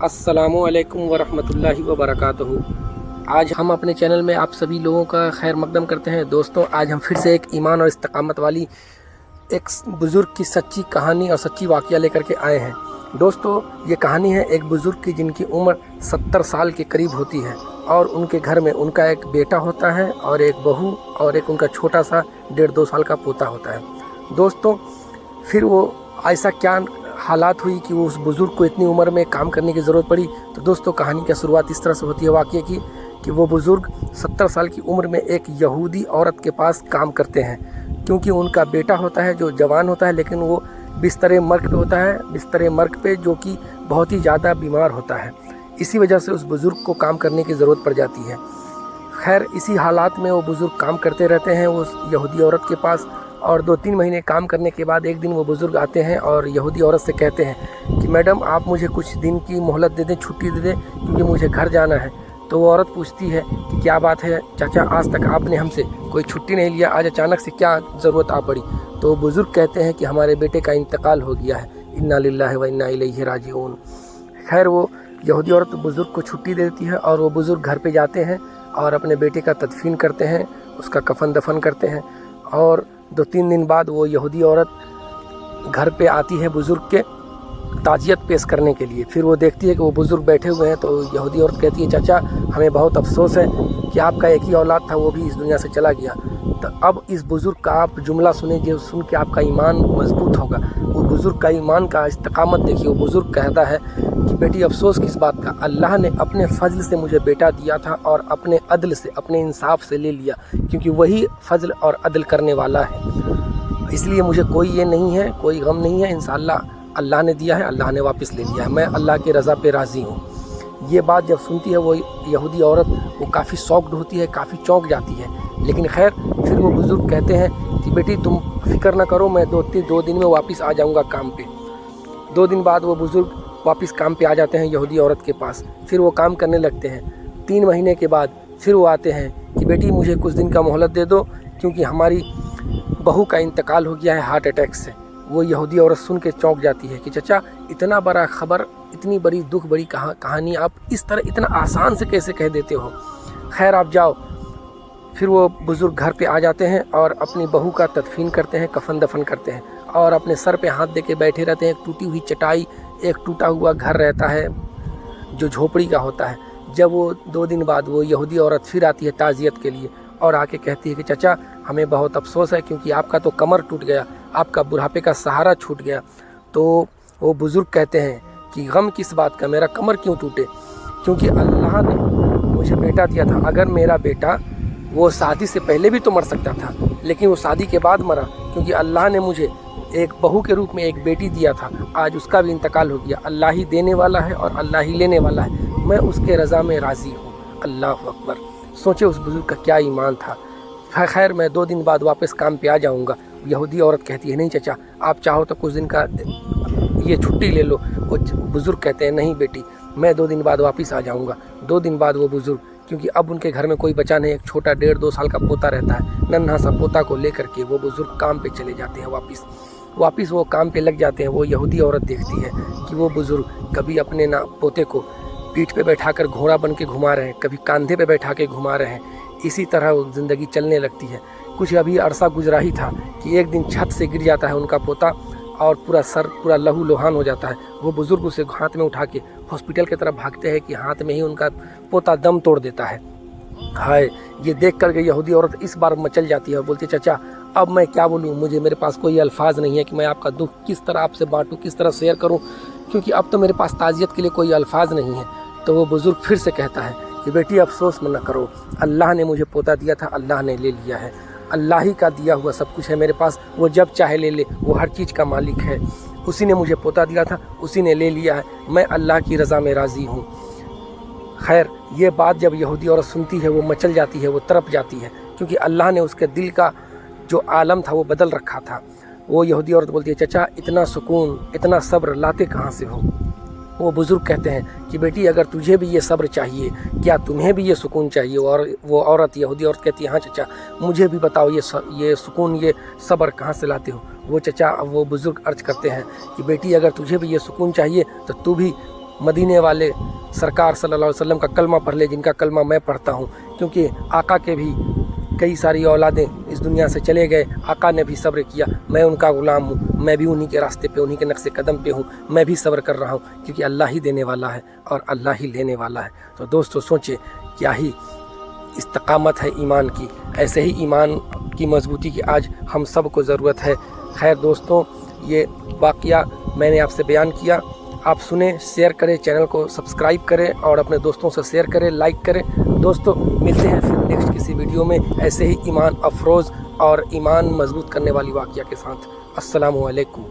अस्सलामुअलैकुम वरहमतुल्लाहि वबरकातुहू। आज हम अपने चैनल में आप सभी लोगों का खैर मकदम करते हैं। दोस्तों, आज हम फिर से एक ईमान और इस्तकामत वाली एक बुज़ुर्ग की सच्ची कहानी और सच्ची वाक़या लेकर के आए हैं। दोस्तों, ये कहानी है एक बुज़ुर्ग की जिनकी उम्र 70 साल के करीब होती है और उनके घर में उनका एक बेटा होता है और एक बहू और एक उनका छोटा सा 1.5-2 साल का पोता होता है। दोस्तों, फिर वो ऐसा क्या हालात हुई कि वो उस बुज़ुर्ग को इतनी उम्र में काम करने की ज़रूरत पड़ी। तो दोस्तों, कहानी की शुरुआत इस तरह से होती है वाक़ये की कि वो बुज़ुर्ग 70 साल की उम्र में एक यहूदी औरत के पास काम करते हैं, क्योंकि उनका बेटा होता है जो जवान होता है, लेकिन वो बिस्तर मर्ग पे होता है, बिस्तर मर्ग पे, जो कि बहुत ही ज़्यादा बीमार होता है। इसी वजह से उस बुज़ुर्ग को काम करने की ज़रूरत पड़ जाती है। खैर, इसी हालात में वो बुज़ुर्ग काम करते रहते हैं उस यहूदी औरत के पास, और 2-3 महीने काम करने के बाद एक दिन वो बुज़ुर्ग आते हैं और यहूदी औरत से कहते हैं कि मैडम, आप मुझे कुछ दिन की मोहलत दे दें, छुट्टी दे दें, क्योंकि मुझे घर जाना है। तो वो औरत पूछती है कि क्या बात है चाचा, आज तक आपने हमसे कोई छुट्टी नहीं लिया, आज अचानक से क्या ज़रूरत आ पड़ी? तो बुज़ुर्ग कहते हैं कि हमारे बेटे का इंतकाल हो गया है, इन्ना लिल्लाहि व इन्ना इलैहि राजिऊन। खैर, वो यहूदी औरत बुज़ुर्ग को छुट्टी दे देती है और वो बुज़ुर्ग घर पे जाते हैं और अपने बेटे का तदफीन करते हैं, उसका कफन दफन करते हैं। और 2-3 दिन बाद वो यहूदी औरत घर पे आती है बुज़ुर्ग के ताज़ियत पेश करने के लिए। फिर वो देखती है कि वो बुज़ुर्ग बैठे हुए हैं, तो यहूदी औरत कहती है, चाचा, हमें बहुत अफसोस है कि आपका एक ही औलाद था, वो भी इस दुनिया से चला गया। तो अब इस बुज़ुर्ग का आप जुमला सुने, जो सुन के आपका ईमान मजबूत होगा। वो बुज़ुर्ग का ईमान का इस्तकामत देखिए। वो बुज़ुर्ग कहता है कि बेटी, अफसोस किस बात का, अल्लाह ने अपने फजल से मुझे बेटा दिया था और अपने अदल से, अपने इंसाफ से ले लिया, क्योंकि वही फजल और अदल करने वाला है। इसलिए मुझे कोई ये नहीं है, कोई गम नहीं है। इंशाअल्लाह अल्लाह ने दिया है, अल्लाह ने वापस ले लिया है, मैं अल्लाह की रज़ा पे राज़ी हूँ। ये बात जब सुनती है वो यहूदी औरत, वो काफ़ी शॉक्ड होती है, काफ़ी चौंक जाती है। लेकिन खैर, फिर वो बुज़ुर्ग कहते हैं कि बेटी, तुम फिक्र ना करो, मैं 2 दिन में वापस आ जाऊँगा काम पे। 2 दिन बाद वो बुज़ुर्ग वापस काम पे आ जाते हैं यहूदी औरत के पास। फिर वो काम करने लगते हैं। 3 महीने के बाद फिर वो आते हैं कि बेटी, मुझे कुछ दिन का मोहलत दे दो, क्योंकि हमारी बहू का इंतकाल हो गया है हार्ट अटैक से। वो यहूदी औरत सुन के चौंक जाती है कि चाचा, इतना बड़ा खबर, इतनी बड़ी दुख बड़ी कहानी आप इस तरह इतना आसान से कैसे कह देते हो? खैर, आप जाओ। फिर वो बुज़ुर्ग घर पे आ जाते हैं और अपनी बहू का तदफीन करते हैं, कफन दफन करते हैं और अपने सर पे हाथ दे के बैठे रहते हैं। एक टूटी हुई चटाई, एक टूटा हुआ घर रहता है जो झोपड़ी का होता है। जब वो 2 दिन बाद वो यहूदी औरत फिर आती है ताज़ियत के लिए और आके कहती है कि चाचा, हमें बहुत अफसोस है, क्योंकि आपका तो कमर टूट गया, आपका बुढ़ापे का सहारा छूट गया। तो वो बुज़ुर्ग कहते हैं कि गम किस बात का, मेरा कमर क्यों टूटे? क्योंकि अल्लाह ने मुझे बेटा दिया था। अगर मेरा बेटा, वो शादी से पहले भी तो मर सकता था, लेकिन वो शादी के बाद मरा, क्योंकि अल्लाह ने मुझे एक बहू के रूप में एक बेटी दिया था। आज उसका भी इंतकाल हो गया। अल्लाह ही देने वाला है और अल्लाह ही लेने वाला है, मैं उसके रज़ा में राज़ी हूँ। अल्लाह अकबर। सोचे उस बुज़ुर्ग का क्या ईमान था। खैर, मैं 2 दिन बाद वापस काम पे आ जाऊँगा। यहूदी औरत कहती है, नहीं चाचा, आप चाहो तो कुछ दिन का ये छुट्टी ले लो। वो बुज़ुर्ग कहते हैं, नहीं बेटी, मैं 2 दिन बाद वापस आ जाऊँगा। 2 दिन बाद वो बुज़ुर्ग, क्योंकि अब उनके घर में कोई बचा नहीं, एक छोटा 1.5-2 साल का पोता रहता है, नन्हा सा पोता को लेकर के वो बुज़ुर्ग काम पे चले जाते हैं। वापस वो काम पे लग जाते हैं। वो यहूदी औरत देखती है कि वो बुज़ुर्ग कभी अपने पोते को पीठ पे बैठा कर घोड़ा बन के घुमा रहे हैं, कभी कंधे पे बैठा के घुमा रहे हैं। इसी तरह वो ज़िंदगी चलने लगती है। कुछ अभी अरसा गुजरा ही था कि एक दिन छत से गिर जाता है उनका पोता और पूरा सर पूरा लहू लुहान हो जाता है। वो बुज़ुर्ग उसे हाथ में उठा के हॉस्पिटल की तरफ भागते हैं कि हाथ में ही उनका पोता दम तोड़ देता है। हाय, ये देख कर के यहूदी औरत इस बार मचल जाती है और बोलती है, चाचा, अब मैं क्या बोलूँ? मेरे पास कोई अल्फाज नहीं है कि मैं आपका दुख किस तरह आपसे बांटूँ, किस तरह शेयर करूँ, क्योंकि अब तो मेरे पास ताज़ियत के लिए कोई अल्फाज नहीं है। तो वो बुज़ुर्ग फिर से कहता है कि बेटी, अफसोस मत करो, अल्लाह ने मुझे पोता दिया था, अल्लाह ने ले लिया है। अल्लाह ही का दिया हुआ सब कुछ है मेरे पास, वो जब चाहे ले ले, वो हर चीज़ का मालिक है। उसी ने मुझे पोता दिया था, उसी ने ले लिया है, मैं अल्लाह की रज़ा में राज़ी हूँ। खैर, ये बात जब यहूदी औरत सुनती है, वो मचल जाती है, वो तड़प जाती है, क्योंकि अल्लाह ने उसके दिल का जो आलम था वो बदल रखा था। वो यहूदी औरत बोलती है, चाचा, इतना सुकून, इतना सब्र लाते कहाँ से हो? वो बुज़ुर्ग कहते हैं कि बेटी, अगर तुझे भी ये सब्र चाहिए, क्या तुम्हें भी ये सुकून चाहिए? और वो औरत, यहूदी औरत कहती है, हाँ चाचा, मुझे भी बताओ ये सुकून, ये सब्र कहाँ से लाते हो? वो बुज़ुर्ग अर्ज करते हैं कि बेटी, अगर तुझे भी ये सुकून चाहिए तो तू भी مدینے والے سرکار صلی اللہ علیہ وسلم کا کلمہ پڑھ لے، جن کا کلمہ میں پڑھتا ہوں، کیونکہ آقا کے بھی کئی ساری اولادیں اس دنیا سے چلے گئے، آقا نے بھی صبر کیا، میں ان کا غلام ہوں، میں بھی انہی کے راستے پہ، انہی کے نقش قدم پہ ہوں، میں بھی صبر کر رہا ہوں، کیونکہ اللہ ہی دینے والا ہے اور اللہ ہی لینے والا ہے۔ تو دوستو سوچے کیا ہی استقامت ہے ایمان کی، ایسے ہی ایمان کی مضبوطی کی آج ہم سب کو ضرورت ہے۔ خیر دوستوں، یہ واقعہ میں نے آپ سے بیان کیا، آپ سنیں، شیئر کریں، چینل کو سبسکرائب کریں اور اپنے دوستوں سے شیئر کریں، لائک کریں۔ دوستو ملتے ہیں پھر نیکسٹ کسی ویڈیو میں ایسے ہی ایمان افروز اور ایمان مضبوط کرنے والی واقعہ کے ساتھ۔ السلام علیکم۔